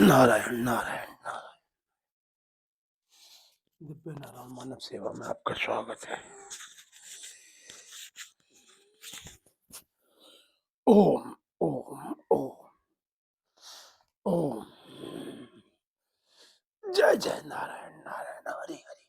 नारायण नारायण नारायण। दिव्य नारायण मानव सेवा में आपका स्वागत है। ओम ओम ओम ओम। जय जय नारायण नारायण हरि हरि।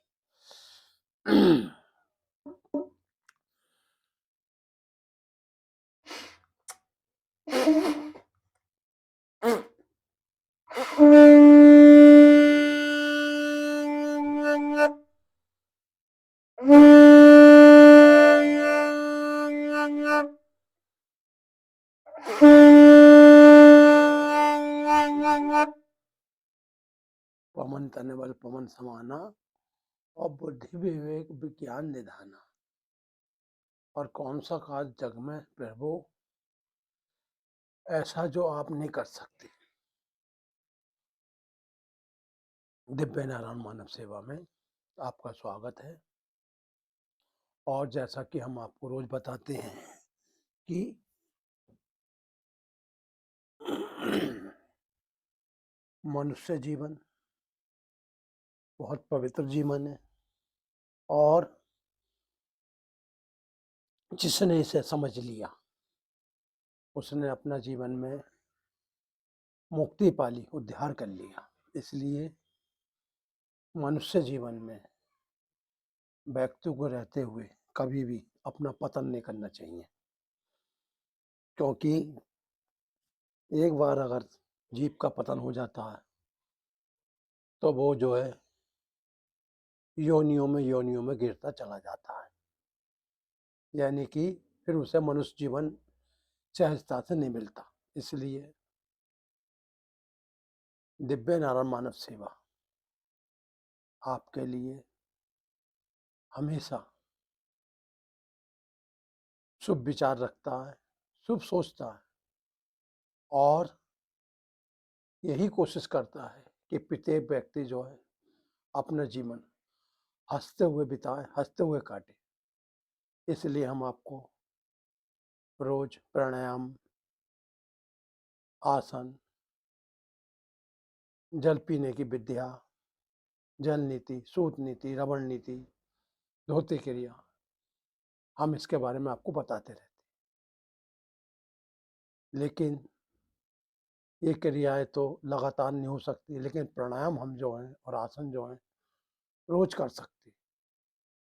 पवन तन बल पवन समाना और बुद्धि विवेक विज्ञान निधाना। और कौन सा कार्य जग में प्रभु ऐसा जो आप नहीं कर सकते। दिव्य नारायण मानव सेवा में आपका स्वागत है। और जैसा कि हम आपको रोज बताते हैं कि मनुष्य जीवन बहुत पवित्र जीवन है और जिसने इसे समझ लिया उसने अपना जीवन में मुक्ति पाली, उद्धार कर लिया। इसलिए मनुष्य जीवन में व्यक्ति को रहते हुए कभी भी अपना पतन नहीं करना चाहिए, क्योंकि एक बार अगर जीव का पतन हो जाता है तो वो जो है योनियों में गिरता चला जाता है, यानी कि फिर उसे मनुष्य जीवन सहजता से नहीं मिलता। इसलिए दिव्य नारायण मानव सेवा आपके लिए हमेशा शुभ विचार रखता है, शुभ सोचता है और यही कोशिश करता है कि प्रत्येक व्यक्ति जो है अपना जीवन हंसते हुए बिताए, हंसते हुए काटे। इसलिए हम आपको रोज प्राणायाम, आसन, जल पीने की विद्या, जल नीति, सूत नीति, रवण नीति, धोती क्रिया, हम इसके बारे में आपको बताते रहते। लेकिन ये क्रियाएं तो लगातार नहीं हो सकती, लेकिन प्राणायाम हम जो हैं और आसन जो हैं रोज कर सकते।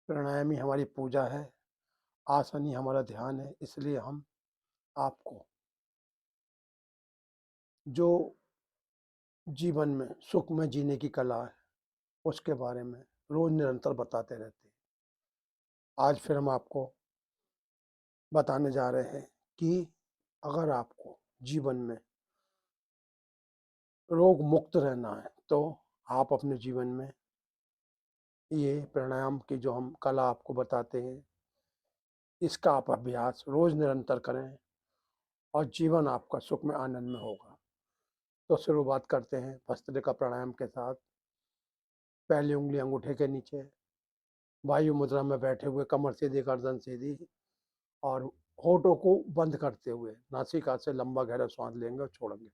प्राणायाम ही हमारी पूजा है, आसन ही हमारा ध्यान है। इसलिए हम आपको जो जीवन में सुख में जीने की कला है उसके बारे में रोज निरंतर बताते रहते हैं। आज फिर हम आपको बताने जा रहे हैं कि अगर आपको जीवन में रोग मुक्त रहना है तो आप अपने जीवन में ये प्राणायाम की जो हम कला आपको बताते हैं इसका आप अभ्यास रोज निरंतर करें और जीवन आपका सुख में आनंद में होगा। तो शुरुआत करते हैं भस्त्रिका प्राणायाम के साथ। पहली उंगली अंगूठे के नीचे, वायु मुद्रा में बैठे हुए, कमर सीधी, गर्दन सीधी और होठों को बंद करते हुए नासिका से लंबा गहरा सांस लेंगे और छोड़ेंगे।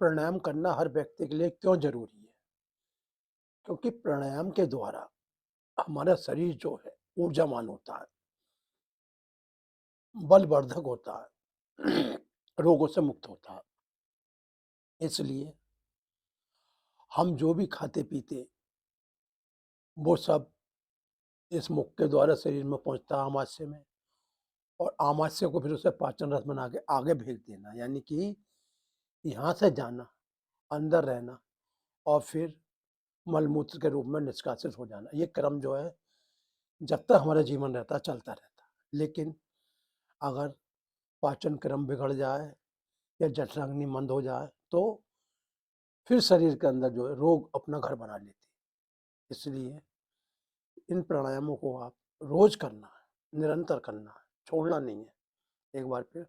प्राणायाम करना हर व्यक्ति के लिए क्यों जरूरी है? क्योंकि प्राणायाम के द्वारा हमारा शरीर जो है ऊर्जावान होता है, बलवर्धक होता है, रोगों से मुक्त होता है। इसलिए हम जो भी खाते पीते वो सब इस मुख के द्वारा शरीर में पहुंचता है आमाशय में, और आमाशय को फिर उसे पाचन रस बना के आगे भेज देना, यानी कि यहाँ से जाना, अंदर रहना और फिर मलमूत्र के रूप में निष्कासित हो जाना। ये क्रम जो है जब तक हमारा जीवन रहता चलता रहता। लेकिन अगर पाचन क्रम बिगड़ जाए या जठराग्नि मंद हो जाए तो फिर शरीर के अंदर जो है रोग अपना घर बना लेती है। इसलिए इन प्राणायामों को आप रोज करना है, निरंतर करना है, छोड़ना नहीं है। एक बार फिर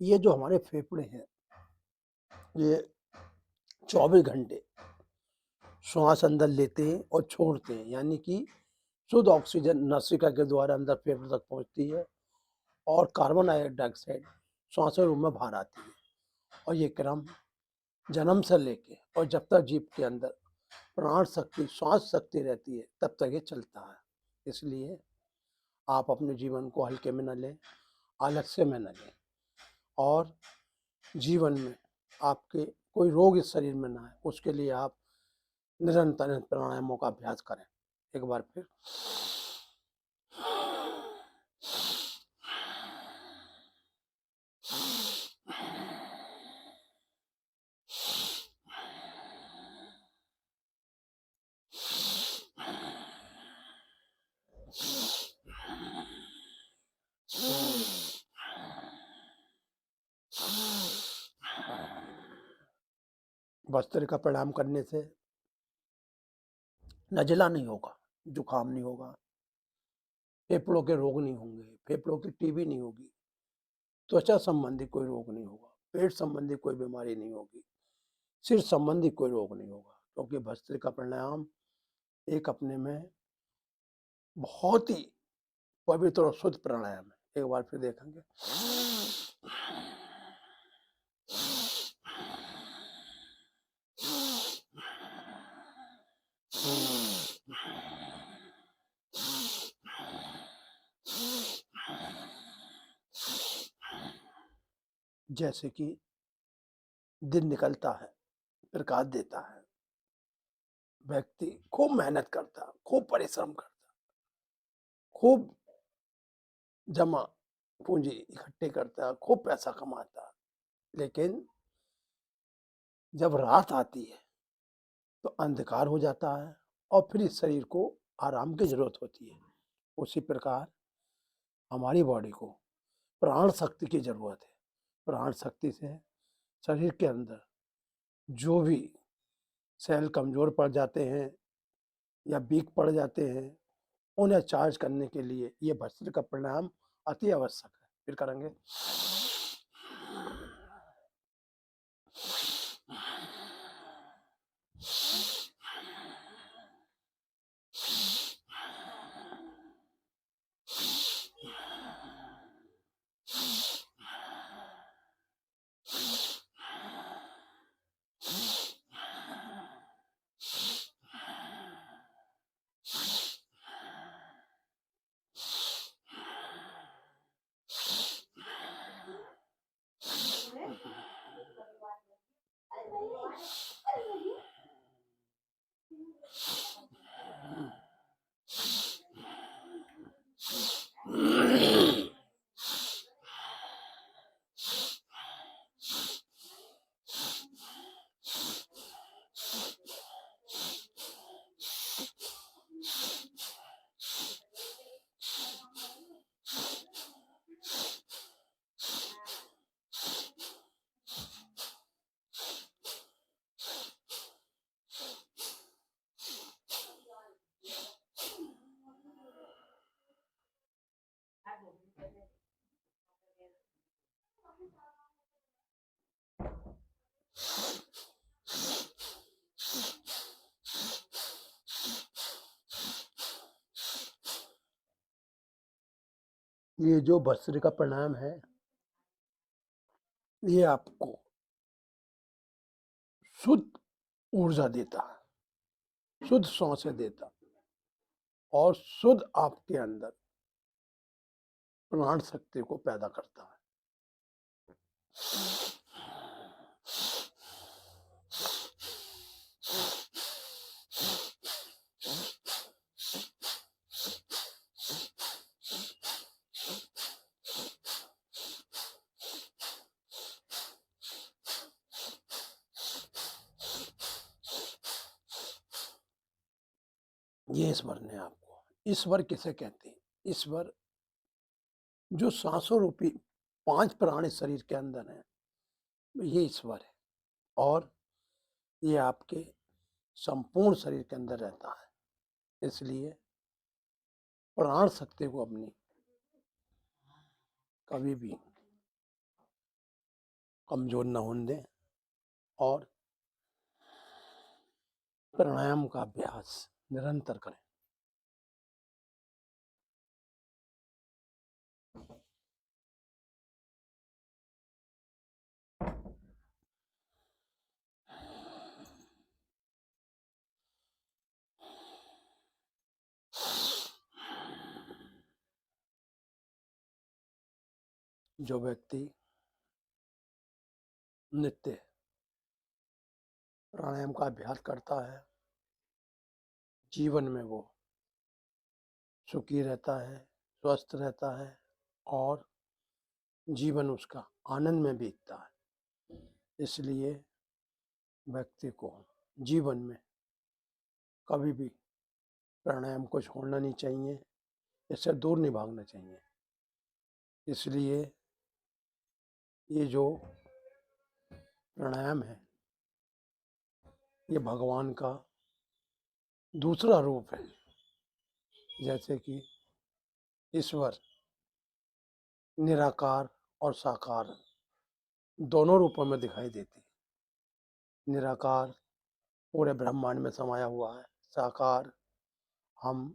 ये जो हमारे फेफड़े हैं, ये 24 घंटे श्वास अंदर लेते हैं और छोड़ते हैं, यानी कि शुद्ध ऑक्सीजन नासिका के द्वारा अंदर फेफड़े तक पहुंचती है और कार्बन डाइऑक्साइड श्वासों में बाहर आती है। और ये क्रम जन्म से लेके और जब तक जीव के अंदर प्राण शक्ति श्वास शक्ति रहती है तब तक ये चलता है। इसलिए आप अपने जीवन को हल्के में न लें, आलस्य में न लें और जीवन में आपके कोई रोग इस शरीर में ना आए, उसके लिए आप निरंतर इन प्राणायामों का अभ्यास करें। एक बार फिर भस्त्रिका प्राणायाम करने से नजला नहीं होगा, जुकाम नहीं होगा, फेफड़ों के रोग नहीं होंगे, फेफड़ों की टीबी नहीं होगी, त्वचा संबंधी कोई रोग नहीं होगा, पेट संबंधी कोई बीमारी नहीं होगी, सिर संबंधी कोई रोग नहीं होगा, क्योंकि भस्त्रिका प्राणायाम एक अपने में बहुत ही पवित्र और शुद्ध प्राणायाम है। एक बार फिर देखेंगे। जैसे कि दिन निकलता है, प्रकाश देता है, व्यक्ति खूब मेहनत करता, खूब परिश्रम करता, खूब जमा पूंजी इकट्ठी करता, खूब पैसा कमाता, लेकिन जब रात आती है तो अंधकार हो जाता है और फिर इस शरीर को आराम की जरूरत होती है। उसी प्रकार हमारी बॉडी को प्राण शक्ति की जरूरत है। प्राण शक्ति से शरीर के अंदर जो भी सेल कमजोर पड़ जाते हैं या वीक पड़ जाते हैं, उन्हें चार्ज करने के लिए ये भस्त्रिका प्राणायाम अति आवश्यक है। फिर करेंगे। ये जो भस्त्रिका प्राणायाम है, ये आपको शुद्ध ऊर्जा देता है, शुद्ध सांसें देता है और शुद्ध आपके अंदर प्राण शक्ति को पैदा करता है। ये ईश्वर ने आपको। ईश्वर किसे कहते हैं? ईश्वर जो सांसों रूपी 5 प्राण इस शरीर के अंदर हैं, ये ईश्वर है और ये आपके संपूर्ण शरीर के अंदर रहता है। इसलिए प्राण शक्ति को अपनी कभी भी कमज़ोर ना होने दें और प्राणायाम का अभ्यास निरंतर करें। जो व्यक्ति नित्य प्राणायाम का अभ्यास करता है, जीवन में वो सुखी रहता है, स्वस्थ रहता है और जीवन उसका आनंद में बीतता है। इसलिए व्यक्ति को जीवन में कभी भी प्राणायाम को छोड़ना नहीं चाहिए, इससे दूर नहीं भागना चाहिए। इसलिए ये जो प्राणायाम है, ये भगवान का दूसरा रूप है। जैसे कि ईश्वर निराकार और साकार दोनों रूपों में दिखाई देते हैं। निराकार पूरे ब्रह्मांड में समाया हुआ है, साकार हम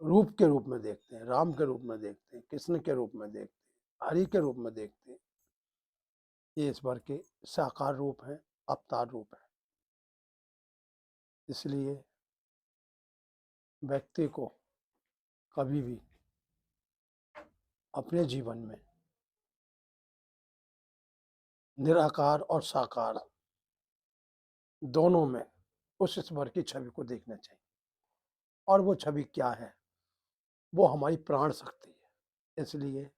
रूप के रूप में देखते हैं, राम के रूप में देखते हैं, कृष्ण के रूप में देखते हैं, हरि के रूप में देखते हैं। ये ईश्वर के साकार रूप है, अवतार रूप है। इसलिए व्यक्ति को कभी भी अपने जीवन में निराकार और साकार दोनों में उस ईश्वर की छवि को देखना चाहिए। और वो छवि क्या है? वो हमारी प्राण शक्ति है। इसलिए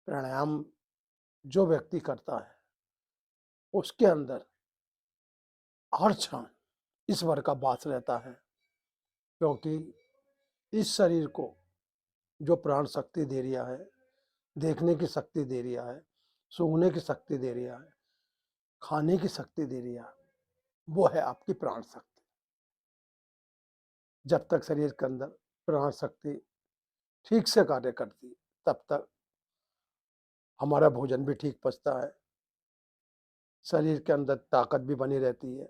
प्राणायाम जो व्यक्ति करता है, उसके अंदर हर क्षण ईश्वर का वास रहता है, क्योंकि इस शरीर को जो प्राण शक्ति दे रिया है, देखने की शक्ति दे रिया है, सूंघने की शक्ति दे रिया है, खाने की शक्ति दे रिया है, वो है आपकी प्राण शक्ति। जब तक शरीर के अंदर प्राण शक्ति ठीक से कार्य करती, तब तक हमारा भोजन भी ठीक पचता है, शरीर के अंदर ताकत भी बनी रहती है,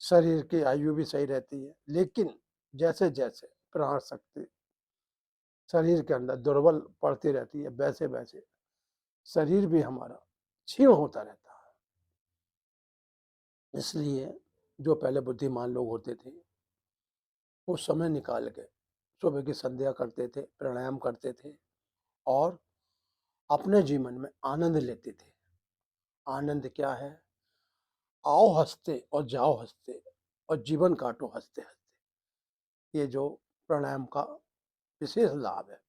शरीर की आयु भी सही रहती है। लेकिन जैसे जैसे प्राण शक्ति शरीर के अंदर दुर्बल पड़ती रहती है, वैसे वैसे शरीर भी हमारा क्षीण होता रहता है। इसलिए जो पहले बुद्धिमान लोग होते थे, वो समय निकाल के सुबह की संध्या करते थे, प्राणायाम करते थे और अपने जीवन में आनंद लेते थे। आनंद क्या है? आओ हंसते और जाओ हंसते और जीवन काटो हंसते हंसते। ये जो प्राणायाम का विशेष लाभ है।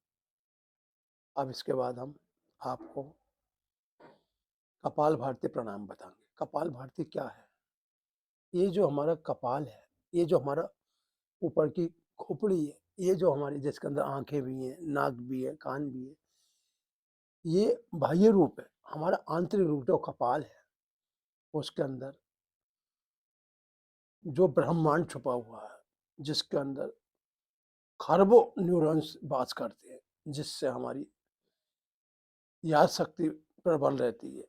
अब इसके बाद हम आपको कपाल भारती प्राणायाम बताएंगे। कपाल भारती क्या है? ये जो हमारा कपाल है, ये जो हमारा ऊपर की खोपड़ी है, ये जो हमारी जिसके अंदर आंखें भी हैं, नाक भी है, कान भी है, ये बाह्य रूप है। हमारा आंतरिक रूप जो कपाल है, उसके अंदर जो ब्रह्मांड छुपा हुआ है, जिसके अंदर खरबों न्यूरॉन्स वास करते हैं, जिससे हमारी याद शक्ति प्रबल रहती है,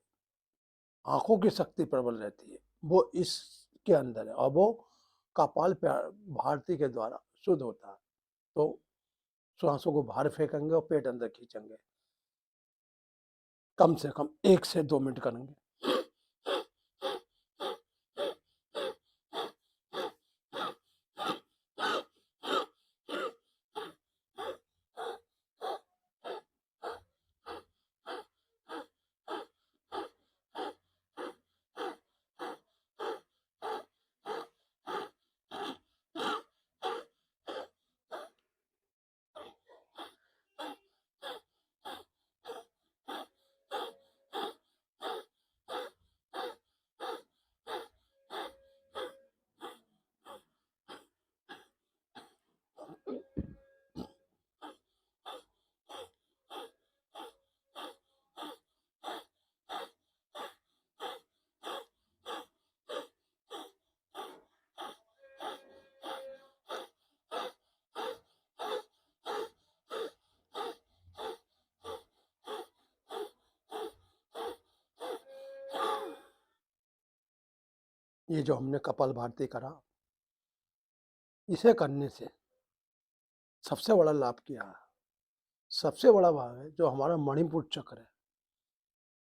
आंखों की शक्ति प्रबल रहती है, वो इसके अंदर है और वो कपाल भारती के द्वारा शुद्ध होता है। तो श्वासों को बाहर फेंकेंगे और पेट अंदर खींचेंगे, कम से कम 1 से 2 मिनट करेंगे। ये जो हमने कपालभाति करा, इसे करने से सबसे बड़ा लाभ क्या है? सबसे बड़ा भाग है जो हमारा मणिपुर चक्र है,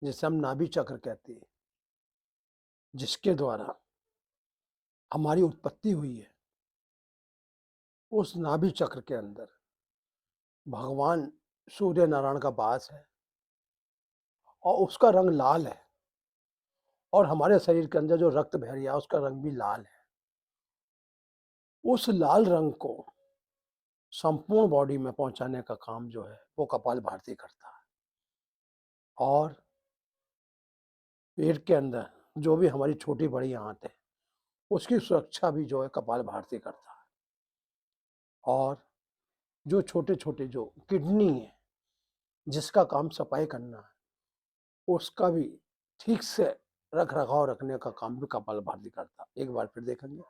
जिसे हम नाभि चक्र कहते हैं, जिसके द्वारा हमारी उत्पत्ति हुई है। उस नाभि चक्र के अंदर भगवान सूर्य नारायण का वास है और उसका रंग लाल है, और हमारे शरीर के अंदर जो रक्त बह रहा है उसका रंग भी लाल है। उस लाल रंग को संपूर्ण बॉडी में पहुंचाने का काम जो है वो कपालभाति करता है, और पेट के अंदर जो भी हमारी छोटी बड़ी आंत है उसकी सुरक्षा भी जो है कपालभाति करता है। और जो छोटे छोटे जो किडनी है जिसका काम सफाई करना है, उसका भी ठीक से रख रखाव रखने का काम भी कपालभाति करता है। एक बार फिर देखेंगे।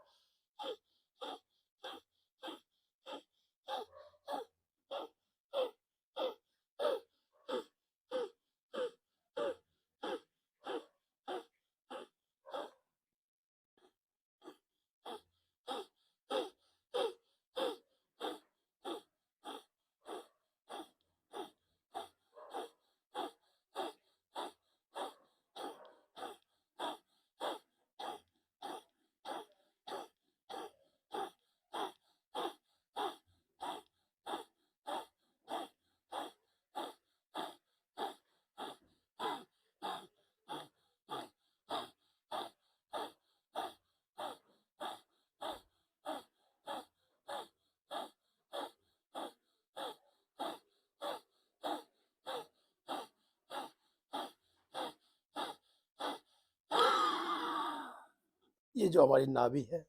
ये जो हमारी नाभि है,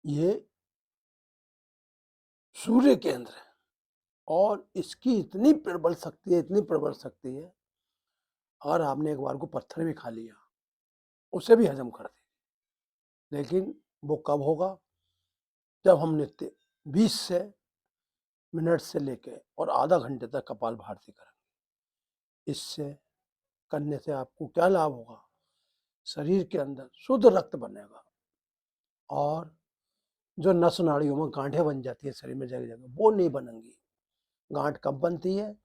ये सूर्य केंद्र है, और इसकी इतनी प्रबल शक्ति है, इतनी प्रबल शक्ति है, अगर आपने एक बार को पत्थर भी खा लिया उसे भी हजम कर दे। लेकिन वो कब होगा? जब हम नित्य 20 से मिनट से लेके और आधा घंटे तक कपालभाति करेंगे। इससे करने से आपको क्या लाभ होगा? शरीर के अंदर शुद्ध रक्त बनेगा, और जो नस नाड़ियों में गांठें बन जाती है शरीर में जगह जगह, वो नहीं बनेंगी। गांठ कब बनती है?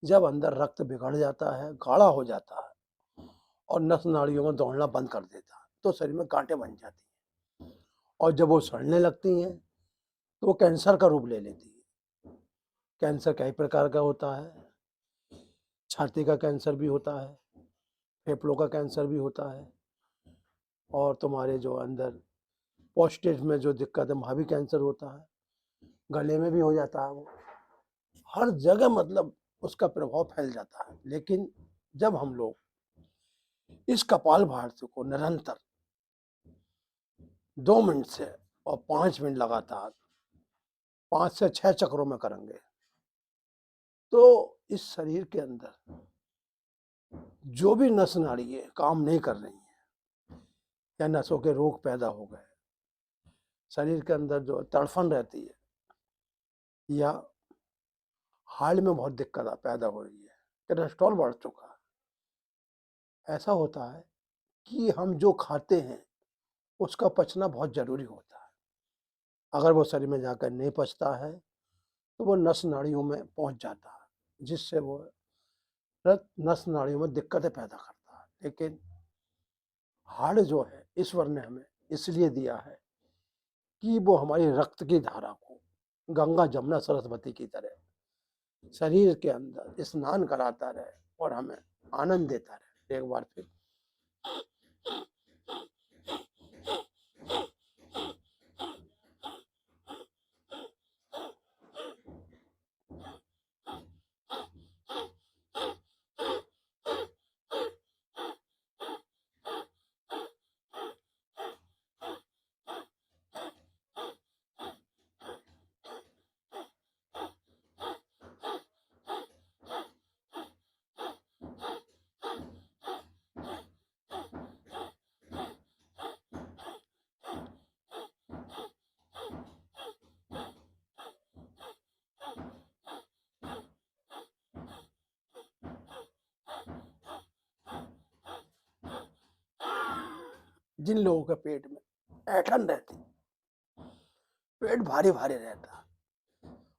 जब अंदर रक्त बिगड़ जाता है, गाढ़ा हो जाता है, और नस नाड़ियों में दौड़ना बंद कर देता है, तो शरीर में गांठें बन जाती हैं, और जब वो सड़ने लगती हैं तो वो कैंसर का रूप ले लेती है। कैंसर कई प्रकार का होता है। छाती का कैंसर भी होता है, फेफड़ों का कैंसर भी होता है, और तुम्हारे जो अंदर पोस्टेज में जो दिक्कत है वहाँ भी कैंसर होता है, गले में भी हो जाता है। वो हर जगह मतलब उसका प्रभाव फैल जाता है। लेकिन जब हम लोग इस कपालभाति को निरंतर 2 मिनट से और 5 मिनट लगातार 5 से 6 चक्रों में करेंगे, तो इस शरीर के अंदर जो भी नस नाड़ी है काम नहीं कर रही है, या नसों के रोग पैदा हो गए, शरीर के अंदर जो तड़फन रहती है, या हार्ट में बहुत दिक्कत पैदा हो रही है, कोलेस्ट्रॉल बढ़ चुका है, ऐसा होता है कि हम जो खाते हैं उसका पचना बहुत जरूरी होता है। अगर वो शरीर में जाकर नहीं पचता है तो वो नस नाड़ियों में पहुंच जाता है, जिससे वो नस नाड़ियों में दिक्कतें पैदा करता है। लेकिन हार्ट जो है ईश्वर ने हमें इसलिए दिया है कि वो हमारी रक्त की धारा को गंगा जमुना सरस्वती की तरह शरीर के अंदर स्नान कराता रहे और हमें आनंद देता रहे। एक बार फिर जिन लोगों के पेट में ऐंठन रहती, पेट भारी-भारी रहता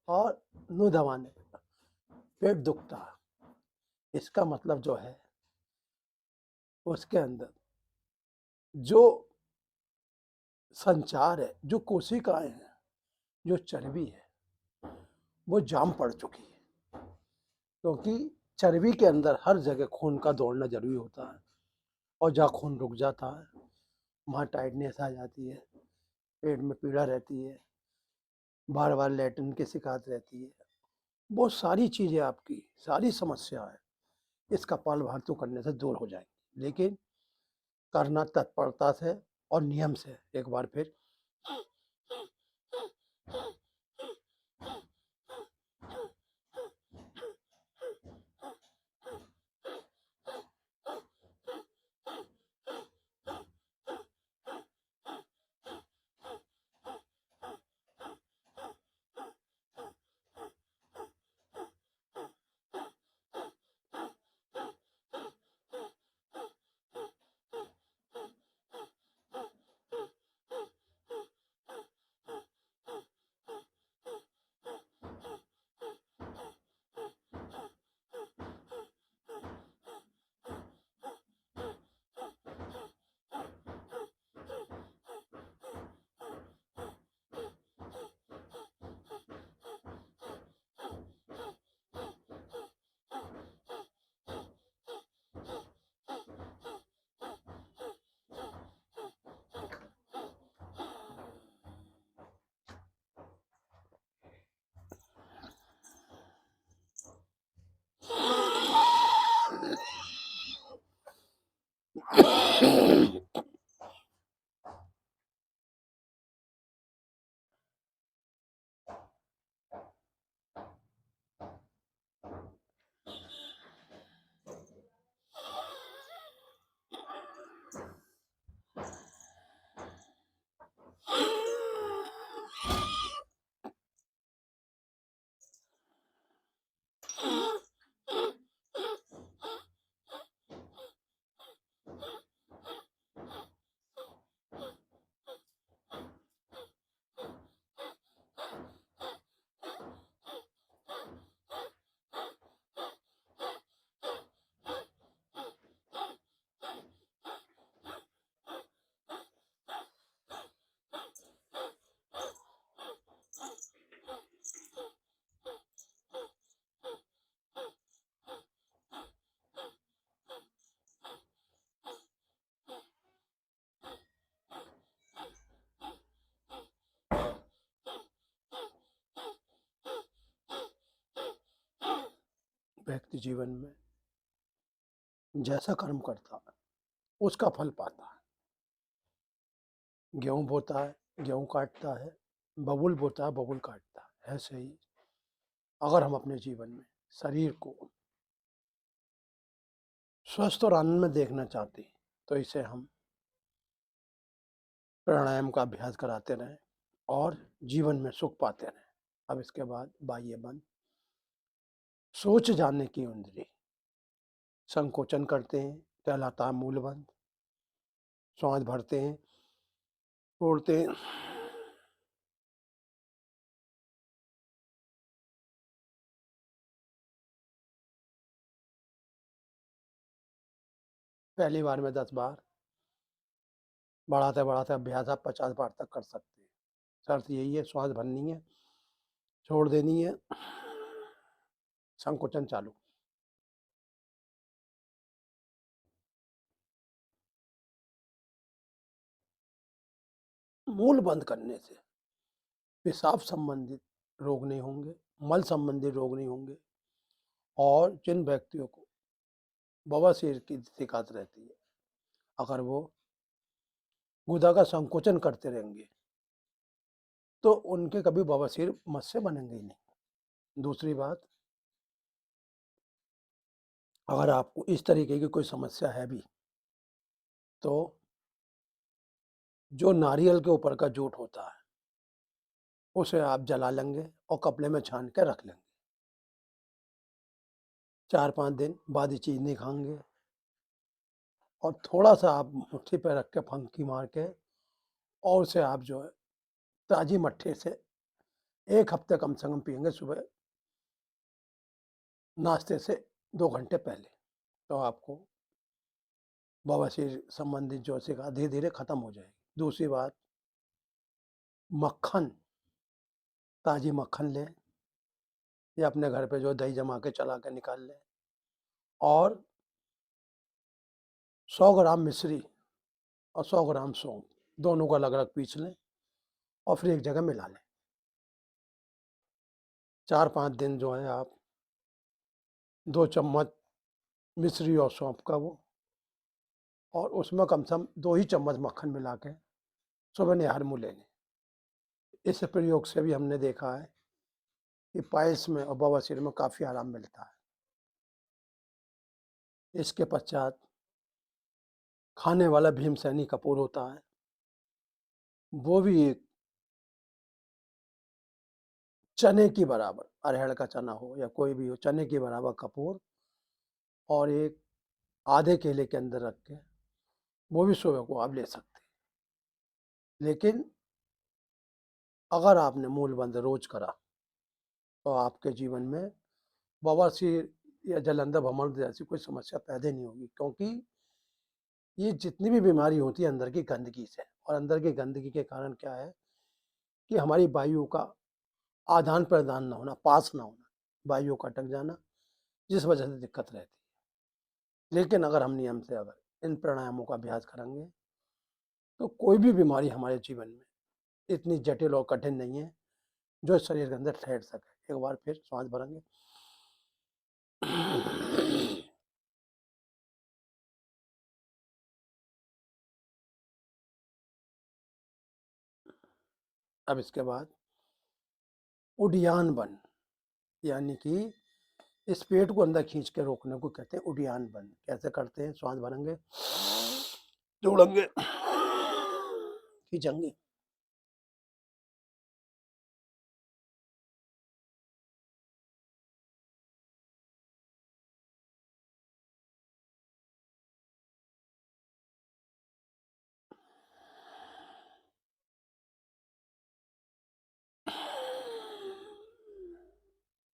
और मुँह दबाने पे पेट दुखता, इसका मतलब जो है उसके अंदर जो संचार है, जो कोशिकाएँ हैं, जो चर्बी है, वो जाम पड़ चुकी है। क्योंकि चर्बी के अंदर हर जगह खून का दौड़ना ज़रूरी होता है और जहाँ खून रुक जाता है, वहाँ टाइटनेस आ जाती है, पेट में पीड़ा रहती है, बार-बार लैट्रिन की शिकायत रहती है। वो सारी चीज़ें आपकी, सारी समस्याएँ इस कपालभाति करने से दूर हो जाएँगी। लेकिन करना तत्परता से और नियम से एक बार फिर व्यक्ति जीवन में जैसा कर्म करता है, उसका फल पाता है। गेहूँ बोता है, गेहूँ काटता है, बबुल बोता है, बबुल काटता है। ऐसे ही अगर हम अपने जीवन में शरीर को स्वस्थ और आनंद में देखना चाहते हैं, तो इसे हम प्राणायाम का अभ्यास कराते रहें और जीवन में सुख पाते रहें। अब इसके बाद बाह्य बंद, सोच जानने की इंद्रिय संकोचन करते हैं, कहलाता है मूलबंध। श्वास भरते हैं, छोड़ते हैं, पहली बार में 10 बार, बढ़ाते-बढ़ाते अभ्यास आप 50 बार तक कर सकते हैं। शर्त यही है, श्वास भरनी है, छोड़ देनी है, संकोचन चालू। मूल बंद करने से पेशाब संबंधित रोग नहीं होंगे, मल संबंधी रोग नहीं होंगे और जिन व्यक्तियों को बवासीर की शिकायत रहती है, अगर वो गुदा का संकोचन करते रहेंगे, तो उनके कभी बवासीर मस्से बनेंगे ही नहीं। दूसरी बात, अगर आपको इस तरीके की कोई समस्या है भी, तो जो नारियल के ऊपर का जूट होता है, उसे आप जला लेंगे और कपड़े में छान के रख लेंगे। 4-5 दिन बाद ये चीज़ नहीं खाएँगे और थोड़ा-सा आप मुट्ठी पे रख के फंकी मार के और उसे आप जो है ताज़ी मट्ठी से 1 हफ्ते कम से कम पिएँगे सुबह नाश्ते से 2 घंटे पहले, तो आपको बवासीर संबंधित जो शिकायत धीरे-धीरे खत्म हो जाएगी। दूसरी बात, मक्खन, ताज़ी मक्खन लें या अपने घर पे जो दही जमा के चला के निकाल लें और 100 ग्राम मिश्री और 100 ग्राम सौंफ दोनों को अलग-अलग पीस लें और फिर एक जगह मिला लें। 4-5 दिन जो है आप 2 चम्मच मिश्री और सौंफ का वो और उसमें कम से कम 2 ही चम्मच मक्खन मिला के सुबह निहार मुँह ले लें। इस प्रयोग से भी हमने देखा है कि पाइल्स में और बवासीर में काफ़ी आराम मिलता है। इसके पश्चात खाने वाला भीमसेनी कपूर होता है, वो भी एक चने की बराबर, अरहर का चना हो या कोई भी हो, चने की बराबर कपूर और एक आधे केले के अंदर रख के वो भी सुबह को आप ले सकते हैं। लेकिन अगर आपने मूल बंद रोज करा तो आपके जीवन में बवासीर या जलंधर भ्रमण जैसी कोई समस्या पैदा नहीं होगी, क्योंकि ये जितनी भी बीमारी होती है अंदर की गंदगी से, और अंदर की गंदगी के कारण क्या है कि हमारी वायु का आदान प्रदान ना होना, पास ना होना, वायु का अटक जाना, जिस वजह से दिक्कत रहती है। लेकिन अगर हम नियम से अगर इन प्राणायामों का अभ्यास करेंगे तो कोई भी बीमारी हमारे जीवन में इतनी जटिल और कठिन नहीं है जो शरीर के अंदर ठहर सके। एक बार फिर सांस भरेंगे, अब इसके बाद उडियान बन, यानी कि इस पेट को अंदर खींच के रोकने को कहते हैं उडियान बन। कैसे करते हैं? सांस भरेंगे, जोड़ेंगे, खींचेंगे,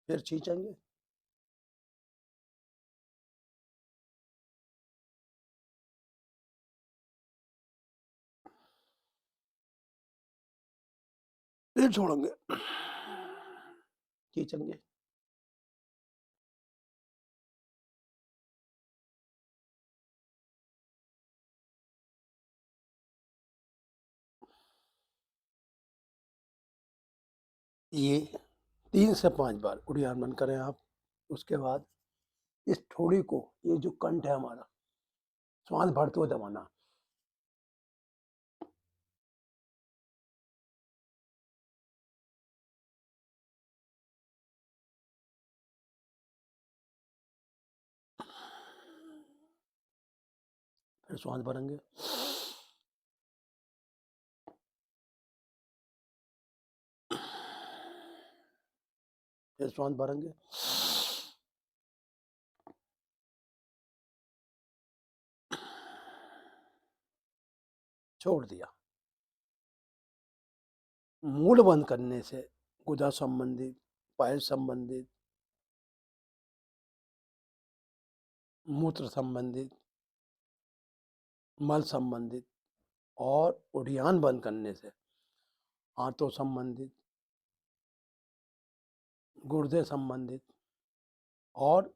फिर खींचेंगे, फिर छोड़ेंगे, खींचेंगे। ये 3 से 5 बार उडियान बन करें आप। उसके बाद इस ठोड़ी को, ये जो कंठ है हमारा, श्वास भरते हुए दबाना, फिर श्वास भरेंगे, फिर श्वास भरेंगे, छोड़ दिया। मूड बंद करने से गुदा संबंधित, पायल संबंधित, मूत्र संबंधित, मल संबंधित और उडियान बंद करने से आंतों संबंधित, गुर्दे संबंधित और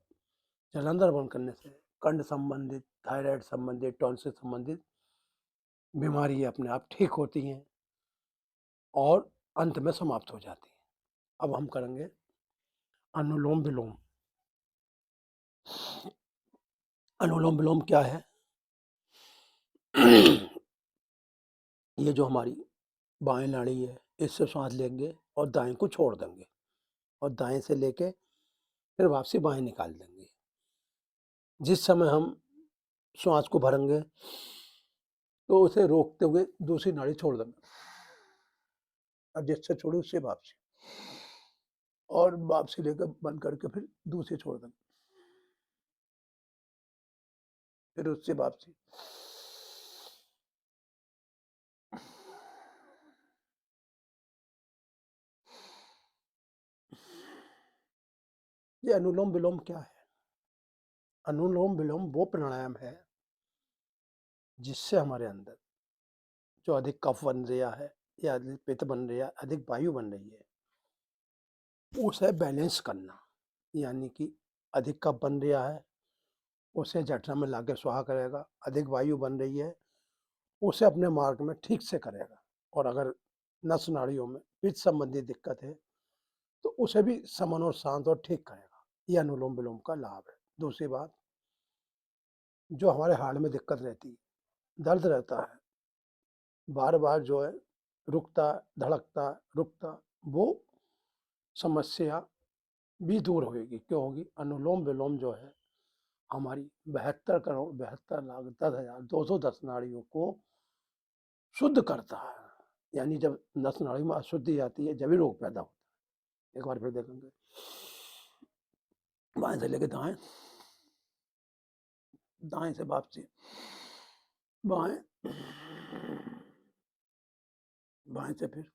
जलंधर बंद करने से कंठ संबंधित, थायराइड संबंधित, टॉन्सिल संबंधित बीमारी अपने आप ठीक होती हैं और अंत में समाप्त हो जाती हैं। अब हम करेंगे अनुलोम विलोम। अनुलोम विलोम क्या है? ये जो हमारी बाएं नाड़ी है, इससे सांस लेंगे और दाएं को छोड़ देंगे और दाएं से लेके फिर वापसी बाएं निकाल देंगे। जिस समय हम श्वास को भरेंगे तो उसे रोकते हुए दूसरी नाड़ी छोड़ देंगे, अब जिससे छोड़ी उससे वापसी, और वापसी लेकर बंद करके फिर दूसरी छोड़ देंगे, फिर उससे वापसी। ये अनुलोम-विलोम क्या है? अनुलोम-विलोम वो प्राणायाम है, जिससे हमारे अंदर जो अधिक कफ बन रहा है या अधिक पित्त बन रहा है, अधिक वायु बन रही है, उसे बैलेंस करना। यानी कि अधिक कफ बन रहा है, उसे जठर में लाके स्वाहा करेगा, अधिक वायु बन रही है, उसे अपने मार्ग में ठीक से करेगा। और अगर नस नाड़ियों में पित्त संबंधी दिक्कत है, तो उसे भी समन और शांत और ठीक करेगा। ये अनुलोम-विलोम का लाभ है। दूसरी बात, जो हमारे हार्ट में दिक्कत रहती है, दर्द रहता है, बार-बार जो है रुकता, धड़कता, रुकता, वो समस्या भी दूर होएगी। क्यों होगी? अनुलोम-विलोम जो है हमारी 72 करोड़ 72 लाख 10,210 नाड़ियों को शुद्ध करता है। यानी जब नस नाड़ी में अशुद्धि आती है, जब भी रोग पैदा होता है। एक बार फिर देखेंगे। बाएँ से लेके दाएँ, दाएँ से वापसी, बाएँ, बाएँ से फिर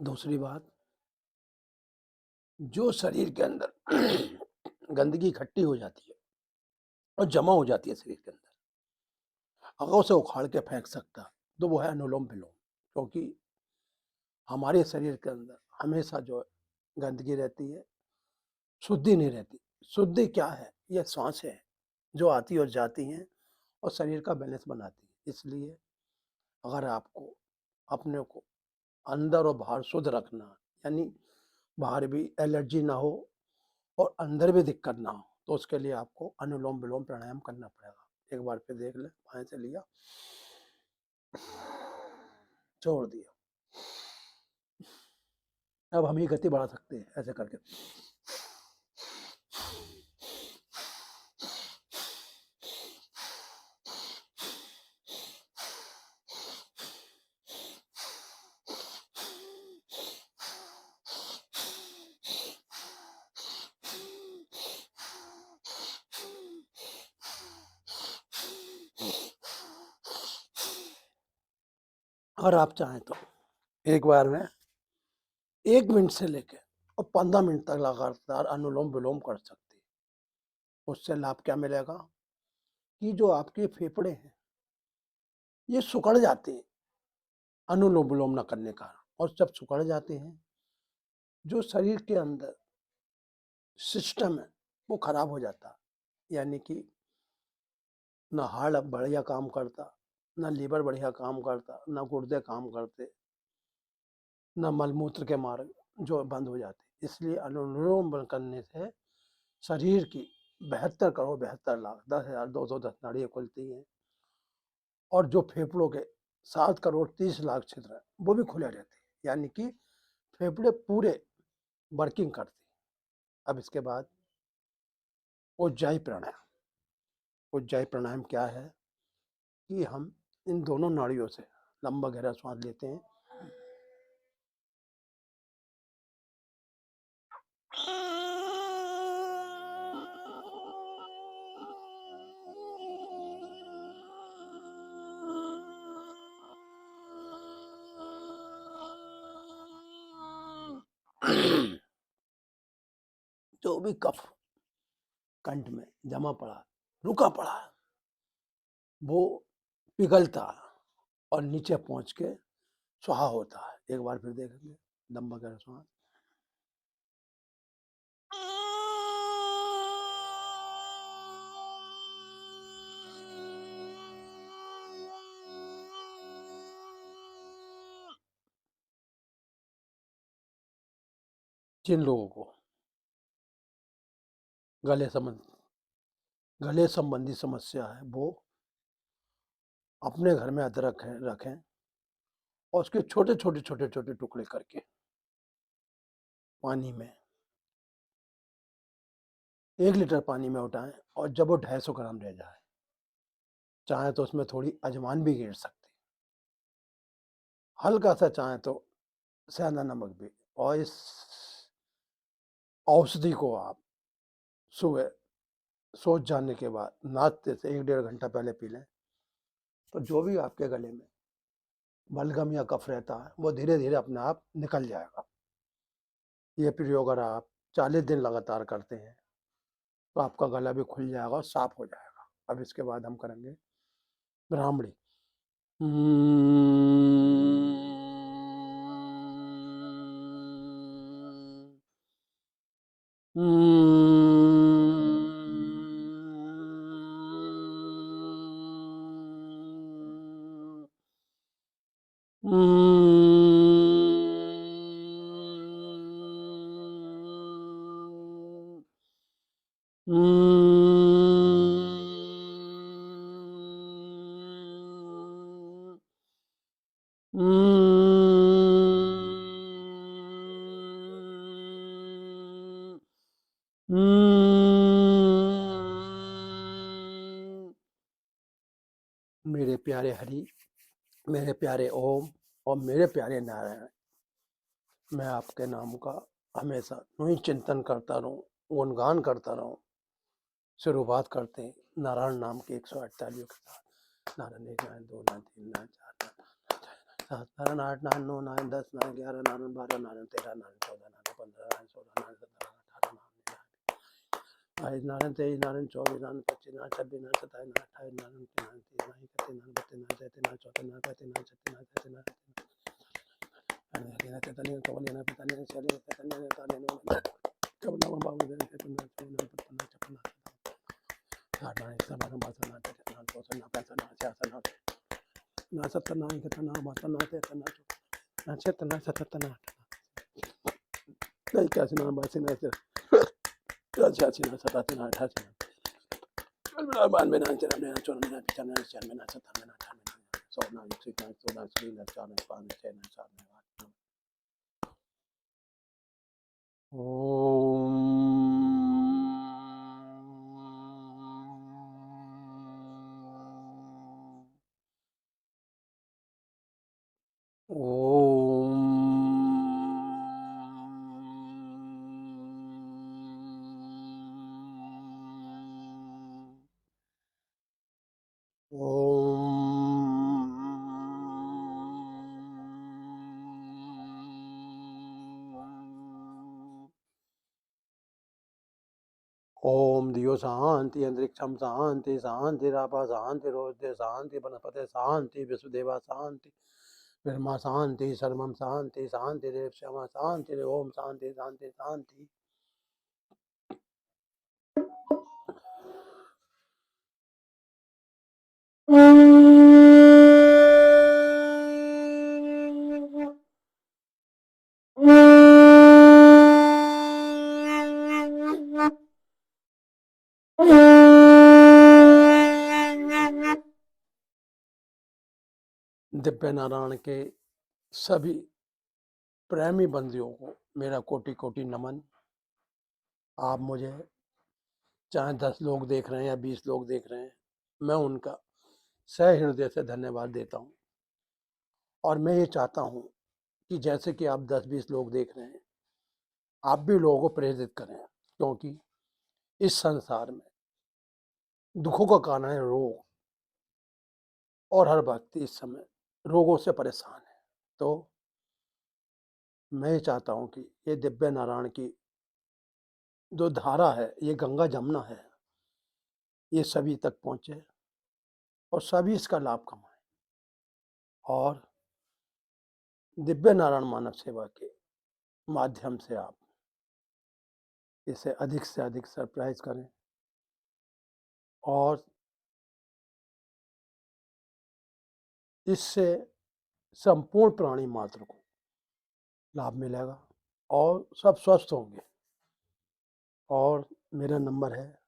दूसरी बात, जो शरीर के अंदर गंदगी इकट्ठी हो जाती है और जमा हो जाती है शरीर के अंदर, अगर उसे उखाड़ के फेंक सकता, तो वो है अनुलोम-विलोम। क्योंकि हमारे शरीर के अंदर हमेशा जो है गंदगी रहती है, शुद्धि नहीं रहती। शुद्धि क्या है? ये साँसें हैं, जो आती और जाती हैं और शरीर का बैलेंस बनाती हैं। इसलिए अगर आपको अपने को अंदर और बाहर शुद्ध रखना, यानी बाहर भी एलर्जी ना हो और अंदर भी दिक्कत ना हो, तो उसके लिए आपको अनुलोम-विलोम प्राणायाम करना पड़ेगा। एक बार फिर देख लें, बाएँ से लिया, छोड़ दिया। अब हम ये गति बढ़ा सकते हैं ऐसे करके। अगर आप चाहें तो एक बार में 1 मिनट से लेके और 15 मिनट तक लगातार अनुलोम-विलोम कर सकते हैं। उससे लाभ क्या मिलेगा कि जो आपके फेफड़े हैं, ये सिकुड़ जाते हैं अनुलोम-विलोम ना करने का। और जब सिकुड़ जाते हैं, जो शरीर के अंदर सिस्टम है, वो खराब हो जाता है। यानी कि ना हार्ट अब बढ़िया काम करता, ना लीवर बढ़िया काम करता, ना गुर्दे काम करते, ना मल-मूत्र के मार्ग जो बंद हो जाते। इसलिए अनुलोम बल करने से शरीर की 72 करोड़ 72 लाख 10,210 नाड़ियाँ खुलती हैं और जो फेफड़ों के 7 करोड़ 30 लाख छिद्र हैं, वो भी खुले रहते हैं। यानी कि फेफड़े पूरे वर्किंग करते हैं। अब इसके बाद उज्जाई प्राणायाम। उज्जाई प्राणायाम क्या है कि हम इन दोनों नाड़ियों से लंबा गहरा श्वास लेते हैं। जो भी कफ कंठ में जमा पड़ा, रुका पड़ा, वो पिघलता और नीचे पहुँच के स्वाहा होता है। एक बार फिर देखेंगे, लंबा गहरा श्वास। जिन लोगों को गले संबंध गले संबंधी समस्या है, वो अपने घर में अदरक है रखें और उसके छोटे-छोटे टुकड़े करके पानी में 1 लीटर पानी में उठाएँ और जब वो 250 ग्राम रह जाए, चाहें तो उसमें थोड़ी अजवाइन भी गेर सकते हैं। हल्का-सा चाहें तो सेंधा नमक भी, और इस औषधि को आप सुबह सो जाने के बाद नाश्ते से 1 डेढ़ घंटा पहले पी लें, तो जो भी आपके गले में बलगम या कफ रहता है, वो धीरे-धीरे अपने आप निकल जाएगा। ये प्रयोग अगर आप 40 दिन लगातार करते हैं, तो आपका गला भी खुल जाएगा और साफ हो जाएगा। अब इसके बाद हम करेंगे ब्राह्मणी। मेरे प्यारे हरि, मेरे प्यारे ओम और मेरे प्यारे नारायण, मैं आपके नाम का हमेशा यूं ही चिंतन करता रहूं, गुणगान करता रहूं। शुरुआत करते हैं नारायण नाम के 108 तालियों के साथ। नारायण 1, नारायण 2, नारायण 3, नारायण 4, नारायण 7, नारायण 8, नारायण 9, नारायण 10, नारायण 11, नारायण 12, नारायण 13, नारायण 14, नारायण 15, नारायण 16, नारायण 17, नारायण 18, नारायण 23, नारायण 24, नारायण 25, नारायण 26, नारायण 27, नारायण 28, नारायण 29, नारायण 30, नारायण 31, नारायण 32, नारायण 33, नारायण 34, नारायण 35, नारायण 36, नारायण 37, नारायण ओम दियो शांति, अंतरिक्षम शांति, शांतिरापा शांति, रोदे शांति, वनस्पति शांति, विश्वदेवा शांति, ब्रह्मा शांति, सर्वम शांति, शांति रेव क्षमा शांति, ओम शांति शांति शांति। दिव्य नारायण के सभी प्रेमी बंदियों को मेरा कोटि कोटि नमन। आप मुझे चाहे 10 लोग देख रहे हैं या 20 लोग देख रहे हैं, मैं उनका सह हृदय से धन्यवाद देता हूँ। और मैं ये चाहता हूँ कि जैसे कि आप 10-20 लोग देख रहे हैं, आप भी लोगों को प्रेरित करें, क्योंकि इस संसार में दुखों का कारण है रोग, और हर व्यक्ति इस समय रोगों से परेशान है। तो मैं ये चाहता हूँ कि ये दिव्य नारायण की जो धारा है, ये गंगा जमुना है, ये सभी तक पहुँचे और सभी इसका लाभ कमाएं। और दिव्य नारायण मानव सेवा के माध्यम से आप इसे अधिक से अधिक सरप्राइज करें और इससे संपूर्ण प्राणी मात्र को लाभ मिलेगा और सब स्वस्थ होंगे। और मेरा नंबर है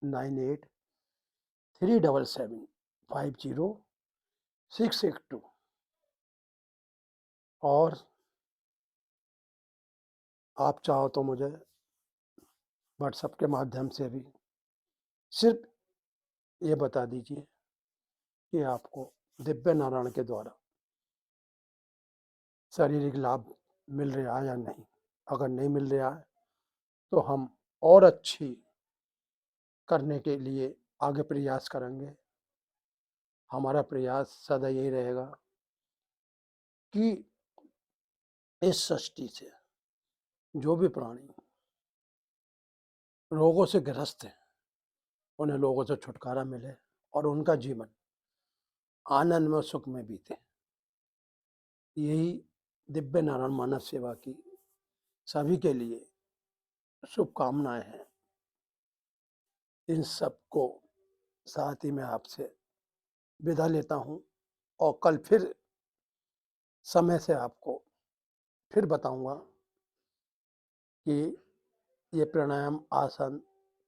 9837750682। और आप चाहो तो मुझे व्हाट्सएप के माध्यम से भी सिर्फ ये बता दीजिए कि आपको दिव्य नारायण के द्वारा शारीरिक लाभ मिल रहा है या नहीं। अगर नहीं मिल रहा है तो हम और अच्छी करने के लिए आगे प्रयास करेंगे। हमारा प्रयास सदा यही रहेगा कि इस सृष्टि से जो भी प्राणी रोगों से ग्रस्त हैं, उन्हें लोगों से छुटकारा मिले और उनका जीवन आनंद में सुख में बीते। यही दिव्य नारायण मानव सेवा की सभी के लिए शुभकामनाएं हैं। इन सबको साथ ही मैं आपसे विदा लेता हूं और कल फिर समय से आपको फिर बताऊंगा कि ये प्राणायाम, आसन,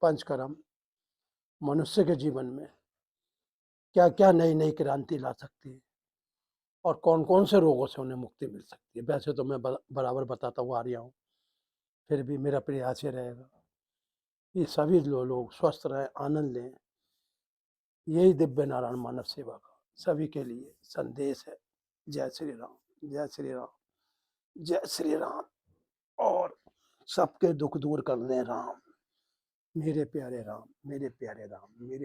पंचकर्म मनुष्य के जीवन में क्या क्या नई नई क्रांति ला सकती है और कौन कौन से रोगों से उन्हें मुक्ति मिल सकती है। वैसे तो मैं बराबर बताता हुआ आ रहा हूँ, फिर भी मेरा प्रयास ये रहेगा कि सभी लोग स्वस्थ रहें, आनंद लें। यही दिव्य नारायण मानव सेवा का सभी के लिए संदेश है। जय श्री राम, जय श्री राम, जय श्री राम। और सबके दुख दूर कर दें राम, मेरे प्यारे राम, मेरे प्यारे राम, मेरे